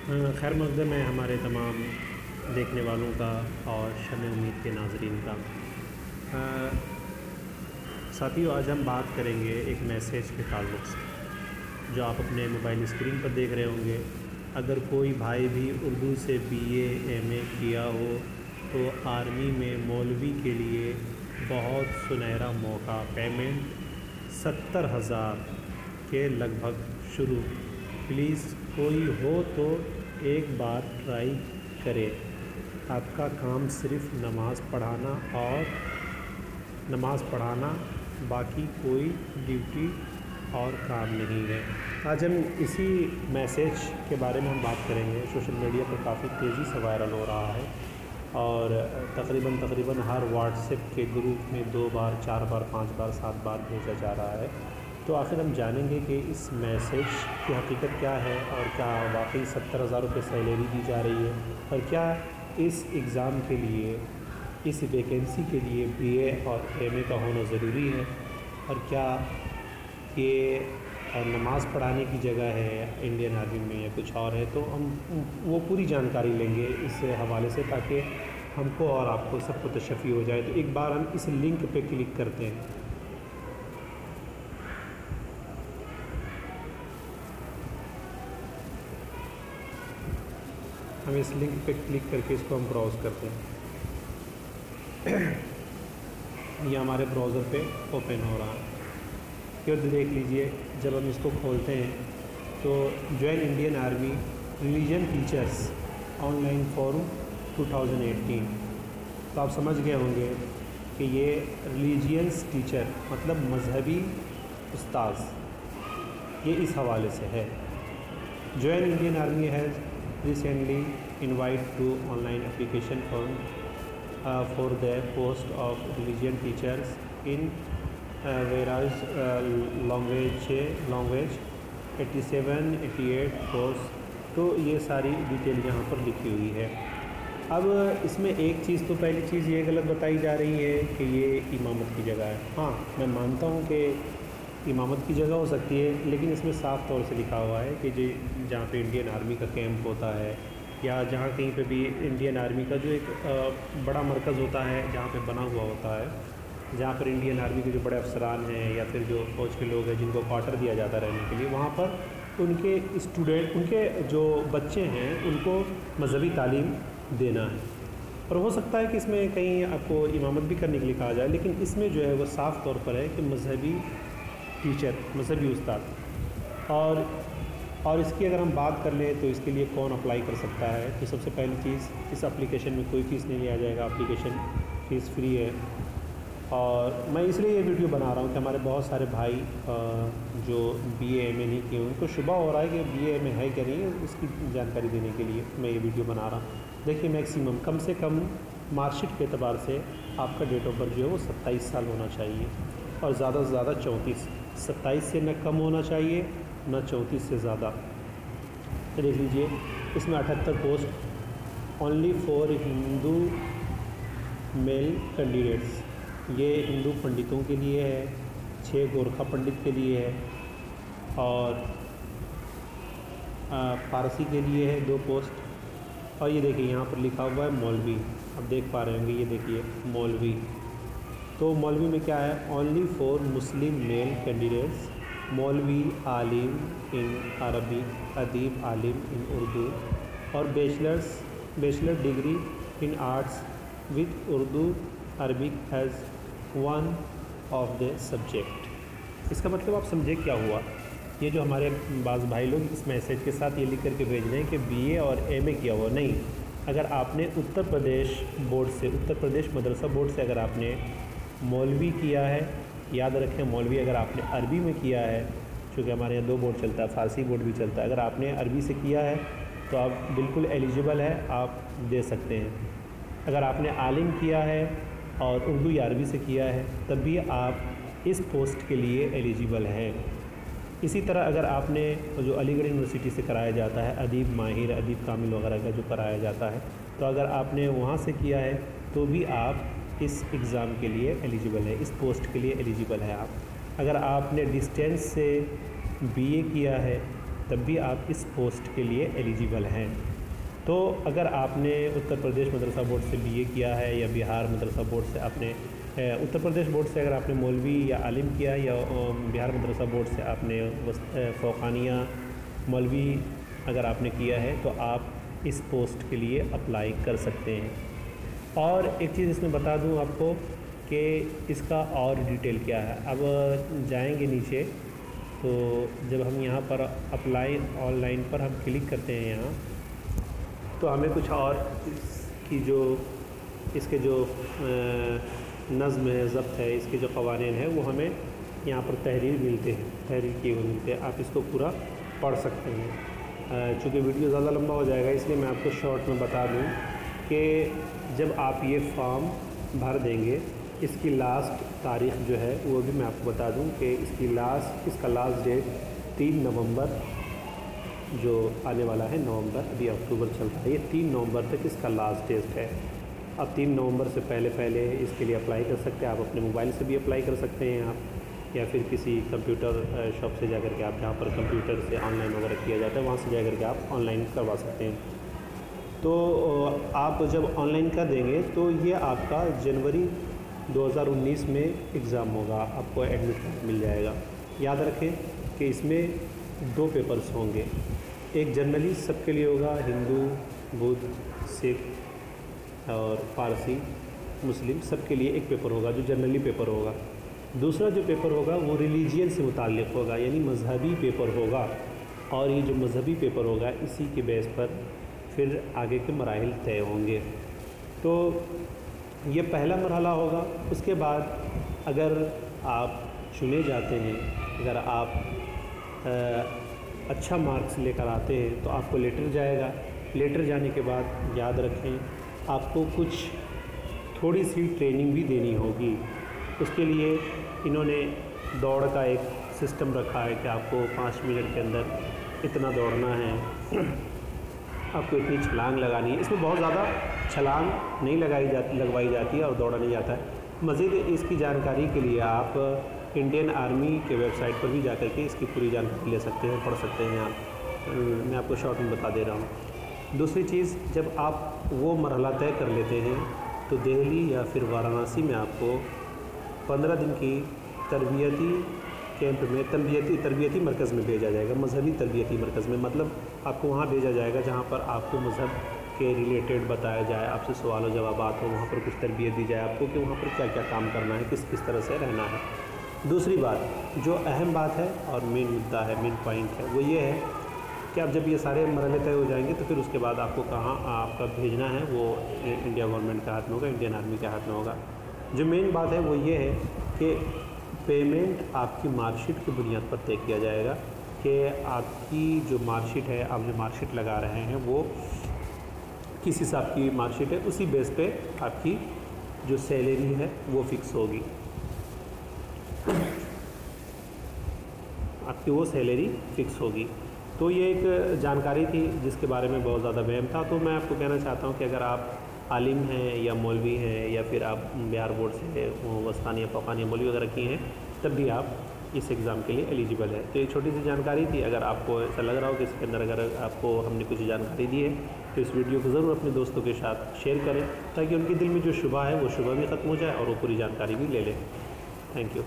खैर मकदम है हमारे तमाम देखने वालों का और शब उम्मीद के नाज़रीन का। साथियों, आज हम बात करेंगे एक मैसेज के ताल्लुक़ से जो आप अपने मोबाइल स्क्रीन पर देख रहे होंगे। अगर कोई भाई भी उर्दू से BA MA किया हो तो आर्मी में मौलवी के लिए बहुत सुनहरा मौका। पेमेंट 70,000 के लगभग शुरू। प्लीज़ कोई हो तो एक बार ट्राई करें। आपका काम सिर्फ नमाज़ पढ़ाना, बाकी कोई ड्यूटी और काम नहीं है। आज हम इसी मैसेज के बारे में हम बात करेंगे। सोशल मीडिया पर काफ़ी तेज़ी से वायरल हो रहा है और तकरीबन हर व्हाट्सएप के ग्रुप में 2 बार 4 बार 5 बार 7 बार भेजा जा रहा है। तो आखिर हम जानेंगे कि इस मैसेज की हकीकत क्या है और क्या वाकई 70,000 रुपये सैलरी दी जा रही है, और क्या इस एग्ज़ाम के लिए, इस वैकेंसी के लिए BA और MA का होना ज़रूरी है, और क्या ये नमाज़ पढ़ाने की जगह है इंडियन आर्मी में या कुछ और है। तो हम वो पूरी जानकारी लेंगे इस हवाले से, ताकि हमको और आपको सबको तशफ़ी हो जाए। तो एक बार हम इस लिंक पे क्लिक करते हैं। हम इस लिंक पे क्लिक करके इसको हम ब्राउज़ करते हैं। ये हमारे ब्राउज़र पे ओपन हो रहा है। फिर देख लीजिए, जब हम इसको खोलते हैं तो join Indian army religion teachers online form 2018। तो आप समझ गए होंगे कि ये रिलीजियंस टीचर मतलब मजहबी उस्ताद, ये इस हवाले से है। Join Indian army has recently invited to online application form for the post of religion teachers in various language 87 88 post। तो ये सारी डिटेल यहाँ पर लिखी हुई है। अब इसमें एक चीज़, तो पहली चीज़ ये गलत बताई जा रही है कि ये इमामत की जगह है। हाँ, मैं मानता हूँ कि इमामत की जगह हो सकती है, लेकिन इसमें साफ़ तौर से लिखा हुआ है कि जहाँ पे इंडियन आर्मी का कैंप होता है, या जहाँ कहीं पे भी इंडियन आर्मी का जो एक बड़ा मरकज़ होता है जहाँ पे बना हुआ होता है, जहाँ पर इंडियन आर्मी के जो बड़े अफसरान हैं या फिर जो फ़ौज के लोग हैं जिनको क्वार्टर दिया जाता है रहने के लिए, वहाँ पर उनके स्टूडेंट, उनके जो बच्चे हैं, उनको मजहबी तालीम देना है। और हो सकता है कि इसमें कहीं आपको इमामत भी करने के लिए कहा जाए, लेकिन इसमें जो है वो साफ़ तौर पर है कि मजहबी टीचर, मजहबी उस्ताद। और इसकी अगर हम बात कर लें तो इसके लिए कौन अप्लाई कर सकता है, तो सबसे पहली चीज़, इस एप्लीकेशन में कोई फ़ीस नहीं लिया जाएगा। एप्लीकेशन फ़ीस फ्री है। और मैं इसलिए ये वीडियो बना रहा हूँ कि हमारे बहुत सारे भाई जो BA MA नहीं किए, उनको शुबा हो रहा है कि BA MA है क्या नहीं, इसकी जानकारी देने के लिए मैं ये वीडियो बना रहा हूँ। देखिए, मैक्सिमम कम से कम मार्कशीट के एतबार से आपका डेट ऑफ बर्थ जो है वो 27 साल होना चाहिए, और ज़्यादा से ज़्यादा 34। 27 से न कम होना चाहिए, न 34 से ज़्यादा। देख लीजिए, इसमें 78 post only for Hindu male candidates. ये हिंदू पंडितों के लिए है, 6 गोरखा पंडित के लिए है, और फारसी के लिए है 2 पोस्ट। और ये देखिए यहाँ पर लिखा हुआ है मौलवी, आप देख पा रहे होंगे, ये देखिए मौलवी। तो मौलवी में क्या है, only for Muslim male candidates, मौलवी आलिम इन अरबी, अदीब आलिम इन उर्दू, और bachelor degree in arts with Urdu Arabic as one of the subject. इसका मतलब आप समझे क्या हुआ। ये जो हमारे बाज़ भाई लोग इस मैसेज के साथ ये लिख करके भेज रहे हैं कि BA और MA किया हुआ नहीं। अगर आपने उत्तर प्रदेश बोर्ड से, उत्तर प्रदेश मदरसा बोर्ड से अगर आपने मौलवी किया है, याद रखें मौलवी, अगर आपने अरबी में किया है, चूँकि हमारे यहाँ 2 बोर्ड चलता है, फ़ारसी बोर्ड भी चलता है, अगर आपने अरबी से किया है तो आप बिल्कुल एलिजिबल है, आप दे सकते हैं। अगर आपने आलिम किया है और उर्दू या अरबी से किया है, तब भी आप इस पोस्ट के लिए एलिजिबल हैं। इसी तरह अगर आपने जो अलीगढ़ यूनिवर्सिटी से कराया जाता है, अदीब माहिर, अदीब कामिल वगैरह का जो कराया जाता है, तो अगर आपने वहाँ से किया है तो भी आप इस एग्ज़ाम के लिए एलिजिबल है, इस पोस्ट के लिए एलिजिबल है आप। अगर आपने डिस्टेंस से BA किया है तब भी आप इस पोस्ट के लिए एलिजिबल हैं। तो अगर आपने उत्तर प्रदेश मदरसा बोर्ड से बीए किया है या बिहार मदरसा बोर्ड से आपने उत्तर प्रदेश बोर्ड से अगर आपने मौलवी या आलिम किया या बिहार मदरसा बोर्ड से आपने फ़ौक़ानिया मौलवी अगर आपने किया है तो आप इस पोस्ट के लिए अप्लाई कर सकते हैं। और एक चीज़ इसमें बता दूं आपको कि इसका और डिटेल क्या है। अब जाएंगे नीचे तो जब हम यहाँ पर अप्लाई ऑनलाइन पर हम क्लिक करते हैं यहाँ, तो हमें कुछ और इसके जो नज़्म है, ज़ब्त है, इसके जो क़वानीन है वो हमें यहाँ पर तहरीर मिलते हैं, तहरीर किए हुए मिलते हैं। आप इसको पूरा पढ़ सकते हैं। चूँकि वीडियो ज़्यादा लंबा हो जाएगा इसलिए मैं आपको शॉर्ट में बता दूँ कि जब आप ये फॉर्म भर देंगे, इसकी लास्ट तारीख़ जो है वो भी मैं आपको बता दूं कि इसका लास्ट डेट 3 नवंबर जो आने वाला है, नवंबर, अभी अक्टूबर चल रहा है, ये 3 नवंबर तक इसका लास्ट डेट है। अब 3 नवंबर से पहले इसके लिए अप्लाई कर सकते हैं। आप अपने मोबाइल से भी अप्लाई कर सकते हैं आप, या फिर किसी कंप्यूटर शॉप से जाकर के आप, जहाँ पर कंप्यूटर से ऑनलाइन वगैरह किया जाता है, वहाँ से जाकर के आप ऑनलाइन करवा सकते हैं। तो आप जब ऑनलाइन कर देंगे तो ये आपका जनवरी 2019 में एग्ज़ाम होगा, आपको एडमिट कार्ड मिल जाएगा। याद रखें कि इसमें 2 पेपर्स होंगे, एक जनरली सबके लिए होगा, हिंदू, बुद्ध, सिख और पारसी, मुस्लिम सबके लिए एक पेपर होगा जो जनरली पेपर होगा। दूसरा जो पेपर होगा वो रिलीजियन से मुताल्लिक़ होगा, यानी मज़हबी पेपर होगा। और ये जो मज़हबी पेपर होगा इसी के बेस पर फिर आगे के मराहिल तय होंगे। तो ये पहला मरहला होगा। उसके बाद अगर आप चुने जाते हैं, अगर आप अच्छा मार्क्स लेकर आते हैं तो आपको लेटर जाएगा। लेटर जाने के बाद याद रखें आपको कुछ थोड़ी सी ट्रेनिंग भी देनी होगी। उसके लिए इन्होंने दौड़ का एक सिस्टम रखा है कि आपको 5 मिनट के अंदर इतना दौड़ना है, आपको इतनी छलांग लगानी है। इसमें बहुत ज़्यादा छलांग नहीं लगवाई जाती है और दौड़ा नहीं जाता है। मज़ीद इसकी जानकारी के लिए आप इंडियन आर्मी के वेबसाइट पर भी जाकर के इसकी पूरी जानकारी ले सकते हैं, पढ़ सकते हैं आप। मैं आपको शॉर्ट में बता दे रहा हूँ। दूसरी चीज़, जब आप वो मरहला तय कर लेते हैं तो दिल्ली या फिर वाराणसी में आपको 15 दिन की तरबियती कैंप में, तरबियती मरकज़ में भेजा जाएगा। मजहबी तरबियती मरकज़ में, मतलब आपको वहाँ भेजा जाएगा जहाँ पर आपको मज़हब के रिलेटेड बताया जाए, आपसे सवाल व जवाबात हो, वहाँ पर कुछ तरबियत दी जाए आपको कि वहाँ पर क्या क्या काम करना है, किस किस तरह से रहना है। दूसरी बात, जो अहम बात है और मेन मुद्दा है, मेन पॉइंट है, वो ये है कि आप जब ये सारे मरहले तय हो जाएंगे तो फिर उसके बाद आपको कहाँ आपका भेजना है वो इंडिया गवर्नमेंट के हाथ में होगा, इंडियन आर्मी के हाथ में होगा। जो मेन बात है वो ये है कि पेमेंट आपकी मार्कशीट की बुनियाद पर तय किया जाएगा कि आपकी जो मार्कशीट है, आप जो मार्कशीट लगा रहे हैं वो किस हिसाब की मार्कशीट है, उसी बेस पे आपकी जो सैलरी है वो फिक्स होगी। आपकी वो सैलरी फिक्स होगी। तो ये एक जानकारी थी जिसके बारे में बहुत ज़्यादा वहम था। तो मैं आपको कहना चाहता हूँ कि अगर आप आलिम हैं या मौलवी हैं या फिर आप बिहार बोर्ड से वस्तानिया फ़ौक़ानिया मौलवी वगैरह किए हैं, तब भी आप इस एग्ज़ाम के लिए एलिजिबल है। तो ये छोटी सी जानकारी थी। अगर आपको ऐसा लग रहा हो कि इसके अंदर अगर आपको हमने कुछ जानकारी दी है तो इस वीडियो को ज़रूर अपने दोस्तों के साथ शेयर करें ताकि उनके दिल में जो शुबा है वो शुबा भी ख़त्म हो जाए और वो पूरी जानकारी भी ले लें। Thank you.